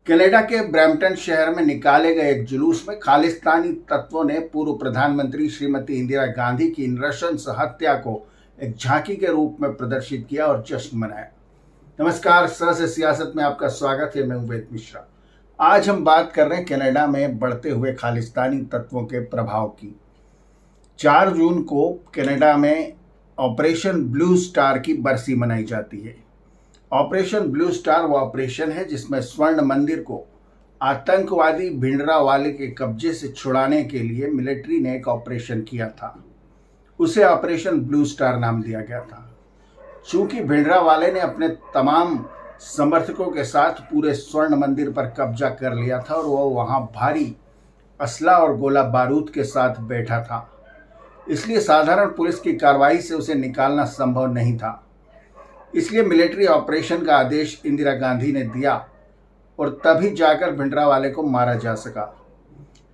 Canada के Brampton शहर में निकाले गए एक जुलूस में खालिस्तानी तत्वों ने पूर्व प्रधानमंत्री श्रीमती इंदिरा गांधी की नृशंस हत्या को एक झांकी के रूप में प्रदर्शित किया और जश्न मनाया। नमस्कार, सर से सियासत में आपका स्वागत है। मैं हूं वेद मिश्रा। आज हम बात कर रहे हैं कनाडा में बढ़ते हुए खालिस्तानी तत्वों के प्रभाव की। 4 जून को कनाडा में ऑपरेशन ब्लू स्टार की बरसी मनाई जाती है। ऑपरेशन ब्लू स्टार वो ऑपरेशन है जिसमें स्वर्ण मंदिर को आतंकवादी भिंडरावाले के कब्जे से छुड़ाने के लिए मिलिट्री ने एक ऑपरेशन किया था। उसे ऑपरेशन ब्लू स्टार नाम दिया गया था। चूंकि भिंडरावाले ने अपने तमाम समर्थकों के साथ पूरे स्वर्ण मंदिर पर कब्जा कर लिया था और वो वहां भारी असला और गोला बारूद के साथ बैठा था, इसलिए साधारण पुलिस की कार्रवाई से उसे निकालना संभव नहीं था। इसलिए मिलिट्री ऑपरेशन का आदेश इंदिरा गांधी ने दिया और तभी जाकर भिंडरावाले को मारा जा सका।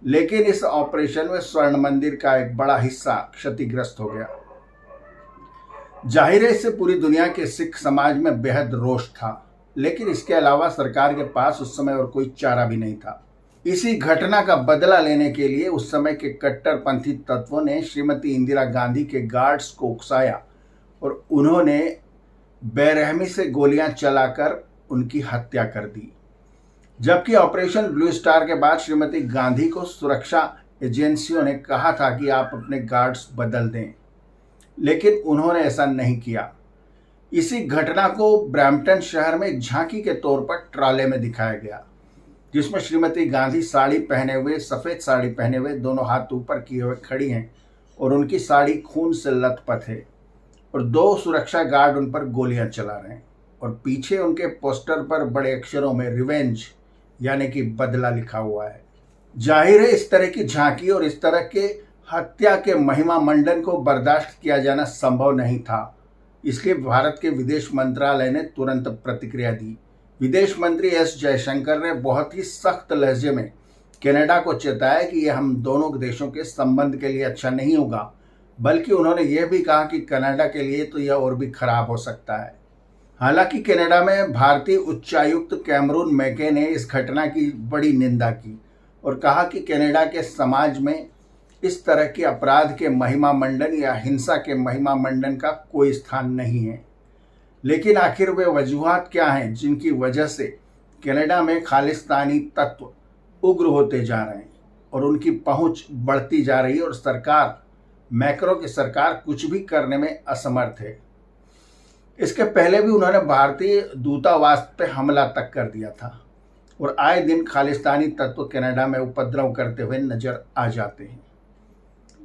लेकिन इस ऑपरेशन में स्वर्ण मंदिर का एक बड़ा हिस्सा क्षतिग्रस्त हो गया। जाहिर है इससे पूरी दुनिया के सिख समाज में बेहद रोष था, लेकिन इसके अलावा सरकार के पास उस समय और कोई चारा भी नहीं था। इसी घटना का बदला लेने के लिए उस समय के कट्टरपंथी तत्वों ने श्रीमती इंदिरा गांधी के गार्ड्स को उकसाया और उन्होंने बेरहमी से गोलियां चलाकर उनकी हत्या कर दी। जबकि ऑपरेशन ब्लू स्टार के बाद श्रीमती गांधी को सुरक्षा एजेंसियों ने कहा था कि आप अपने गार्ड्स बदल दें, लेकिन उन्होंने ऐसा नहीं किया। इसी घटना को ब्रैम्पटन शहर में एक झांकी के तौर पर ट्राले में दिखाया गया, जिसमें श्रीमती गांधी साड़ी पहने हुए, सफ़ेद साड़ी पहने हुए, दोनों हाथ ऊपर किए हुए खड़ी हैं और उनकी साड़ी खून से लथपथ है और 2 सुरक्षा गार्ड उन पर गोलियां चला रहे हैं और पीछे उनके पोस्टर पर बड़े अक्षरों में रिवेंज यानी कि बदला लिखा हुआ है। जाहिर है इस तरह की झांकी और इस तरह के हत्या के महिमा मंडन को बर्दाश्त किया जाना संभव नहीं था। इसलिए भारत के विदेश मंत्रालय ने तुरंत प्रतिक्रिया दी। विदेश मंत्री एस जयशंकर ने बहुत ही सख्त लहजे में कनाडा को चेताया कि यह हम दोनों देशों के संबंध के लिए अच्छा नहीं होगा, बल्कि उन्होंने यह भी कहा कि कनाडा के लिए तो यह और भी खराब हो सकता है। हालांकि कनाडा में भारतीय उच्चायुक्त कैमरून मैके ने इस घटना की बड़ी निंदा की और कहा कि कनाडा के समाज में इस तरह के अपराध के महिमा मंडन या हिंसा के महिमा मंडन का कोई स्थान नहीं है। लेकिन आखिर वे वजूहात क्या हैं जिनकी वजह से कनाडा में खालिस्तानी तत्व उग्र होते जा रहे हैं और उनकी पहुंच बढ़ती जा रही है और सरकार, मैक्रो की सरकार कुछ भी करने में असमर्थ है। इसके पहले भी उन्होंने भारतीय दूतावास पर हमला तक कर दिया था और आए दिन खालिस्तानी तत्व कनाडा में उपद्रव करते हुए नजर आ जाते हैं।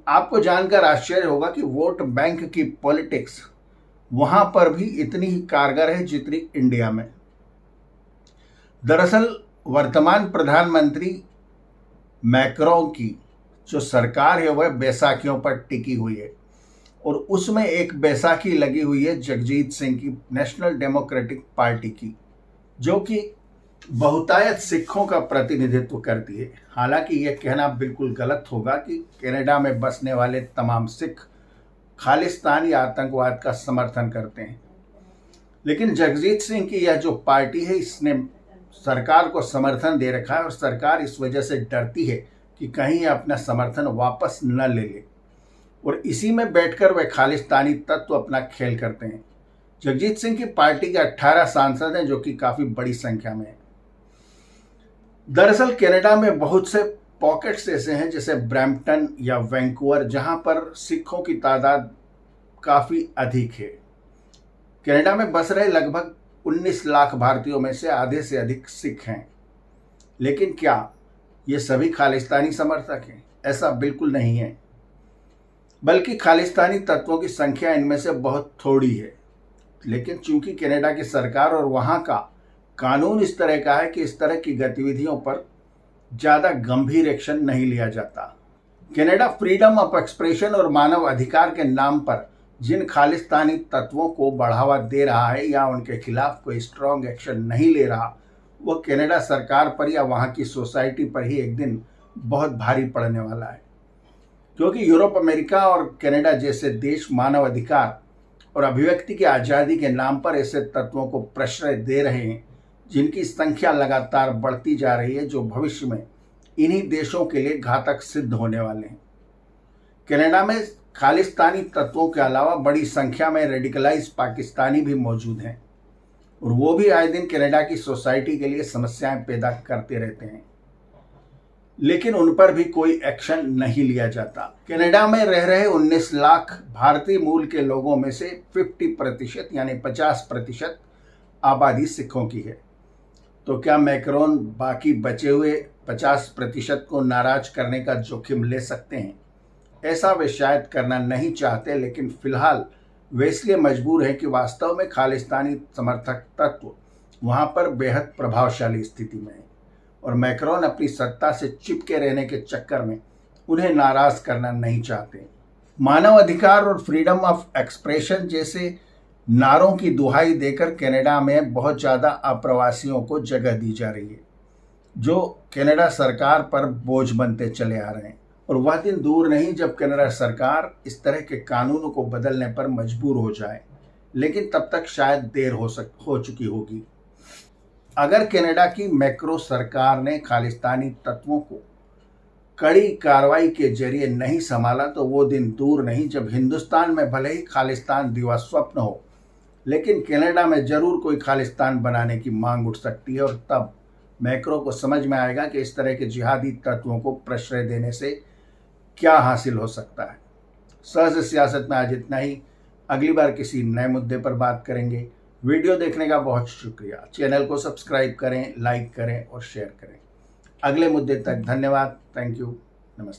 आपको जानकर आश्चर्य होगा कि वोट बैंक की पॉलिटिक्स वहां पर भी इतनी ही कारगर है जितनी इंडिया में। दरअसल वर्तमान प्रधानमंत्री मैक्रो की जो सरकार है वह बैसाखियों पर टिकी हुई है और उसमें एक बैसाखी लगी हुई है जगजीत सिंह की नेशनल डेमोक्रेटिक पार्टी की, जो कि बहुतायत सिखों का प्रतिनिधित्व करती है। हालांकि यह कहना बिल्कुल गलत होगा कि कनाडा में बसने वाले तमाम सिख खालिस्तानी आतंकवाद का समर्थन करते हैं, लेकिन जगजीत सिंह की यह जो पार्टी है इसने सरकार को समर्थन दे रखा है और सरकार इस वजह से डरती है कि कहीं अपना समर्थन वापस न ले ले और इसी में बैठकर वे खालिस्तानी तत्व अपना खेल करते हैं। जगजीत सिंह की पार्टी के 18 सांसद हैं, जो कि काफी बड़ी संख्या में है। दरअसल कनाडा में बहुत से पॉकेट्स ऐसे हैं जैसे ब्रैम्पटन या वैंकूवर, जहां पर सिखों की तादाद काफी अधिक है। कनाडा में बस रहे लगभग 19 लाख भारतीयों में से आधे से अधिक सिख हैं। लेकिन क्या ये सभी खालिस्तानी समर्थक हैं? ऐसा बिल्कुल नहीं है, बल्कि खालिस्तानी तत्वों की संख्या इनमें से बहुत थोड़ी है। लेकिन चूंकि कनाडा की सरकार और वहां का कानून इस तरह का है कि इस तरह की गतिविधियों पर ज़्यादा गंभीर एक्शन नहीं लिया जाता। कनाडा फ्रीडम ऑफ एक्सप्रेशन और मानव अधिकार के नाम पर जिन खालिस्तानी तत्वों को बढ़ावा दे रहा है या उनके खिलाफ कोई स्ट्रॉन्ग एक्शन नहीं ले रहा, वो कनाडा सरकार पर या वहाँ की सोसाइटी पर ही एक दिन बहुत भारी पड़ने वाला है। क्योंकि यूरोप, अमेरिका और कनाडा जैसे देश मानव अधिकार और अभिव्यक्ति की आज़ादी के नाम पर ऐसे तत्वों को प्रश्रय दे रहे हैं जिनकी संख्या लगातार बढ़ती जा रही है, जो भविष्य में इन्हीं देशों के लिए घातक सिद्ध होने वाले हैं। कनाडा में खालिस्तानी तत्वों के अलावा बड़ी संख्या में रेडिकलाइज पाकिस्तानी भी मौजूद हैं और वो भी आए दिन कनाडा की सोसाइटी के लिए समस्याएं पैदा करते रहते हैं, लेकिन उन पर भी कोई एक्शन नहीं लिया जाता। कनाडा में रह रहे 19 लाख भारतीय मूल के लोगों में से 50% यानी 50% आबादी सिखों की है। तो क्या मैक्रोन बाकी बचे हुए 50% को नाराज करने का जोखिम ले सकते हैं? ऐसा वे शायद करना नहीं चाहते, लेकिन फिलहाल वे इसलिए मजबूर हैं कि वास्तव में खालिस्तानी समर्थक तत्व वहां पर बेहद प्रभावशाली स्थिति में है और मैक्रोन अपनी सत्ता से चिपके रहने के चक्कर में उन्हें नाराज करना नहीं चाहते। मानव अधिकार और फ्रीडम ऑफ एक्सप्रेशन जैसे नारों की दुहाई देकर कनाडा में बहुत ज़्यादा अप्रवासियों को जगह दी जा रही है, जो कनाडा सरकार पर बोझ बनते चले आ रहे हैं। और वह दिन दूर नहीं जब कनाडा सरकार इस तरह के कानूनों को बदलने पर मजबूर हो जाए, लेकिन तब तक शायद देर हो चुकी होगी। अगर कनाडा की मैक्रो सरकार ने खालिस्तानी तत्वों को कड़ी कार्रवाई के जरिए नहीं संभाला तो वो दिन दूर नहीं जब हिंदुस्तान में भले ही खालिस्तान दिवा स्वप्न हो, लेकिन कनाडा में जरूर कोई खालिस्तान बनाने की मांग उठ सकती है और तब मैक्रो को समझ में आएगा कि इस तरह के जिहादी तत्वों को प्रश्रय देने से क्या हासिल हो सकता है। सहज सियासत में आज इतना ही। अगली बार किसी नए मुद्दे पर बात करेंगे। वीडियो देखने का बहुत शुक्रिया। चैनल को सब्सक्राइब करें, लाइक करें और शेयर करें। अगले मुद्दे तक धन्यवाद। Thank you. नमस्ते।